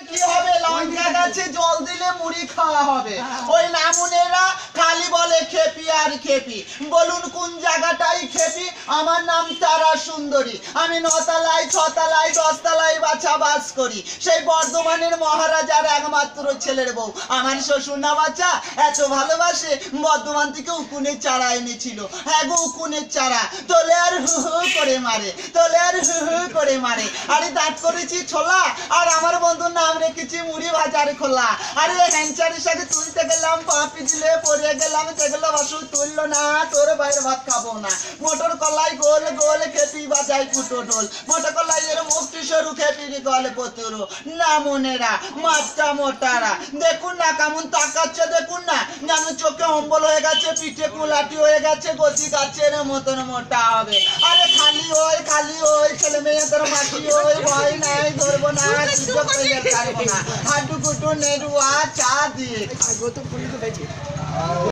কি হবে লঙ্কা গাছে জল দিলে মুড়ি খাওয়া হবে। ওই নামুনেরা খালি বলে খেপি আর খেপি। বলুন কোন জায়গাটাই খেপি? আমার নাম তারা সুন্দরী। আমি 9 তলায় 6 তলায় 10 তলায় বাছা বাস করি। সেই বর্ধমানের মহারাজার একমাত্র ছেলের বউ। আমার শ্বশুর না বাচ্চা এত ভালোবাসে, বর্ধমান থেকে উকুনের চারা এনেছিল। হ্যাঁ গো উকুনের চারা। তোলে আর হু হু করে মারে, তোলে আর হু হু করে মারে। আরে দাঁত করেছি ছোলা, আর আমার বন্ধুর নাম রেখেছি মুড়ি ভাজার খোলা। আরে হ্যাংচারের সাথে তুলতে গেলাম, পা পিছলে পড়ে গেলাম, সেগুলো বাসু তুললো না, তোর বাইরে ভাত খাবো না। মোটর কলাই গোল গোল খেপি বাজাই ফুটো ঢোল। মোটর কলাই এর মুখটি সরু খেপির গলে পতুরো। না মনেরা মাছটা মোটারা, দেখুন না কেমন তাকাচ্ছে, দেখুন না যেন চোখে অম্বল হয়ে গেছে, পিঠে কুলাটি হয়ে গেছে, গতি গাছের মতন মোটা হবে। আরে খালি ওই ছেলে মেয়ে তোর মাটি ওই ভয় নাই, ধরবো না, সুযোগ পেলে ছাড়বো না। হাড্ডু কুটু নেড়ুয়া চা দিয়ে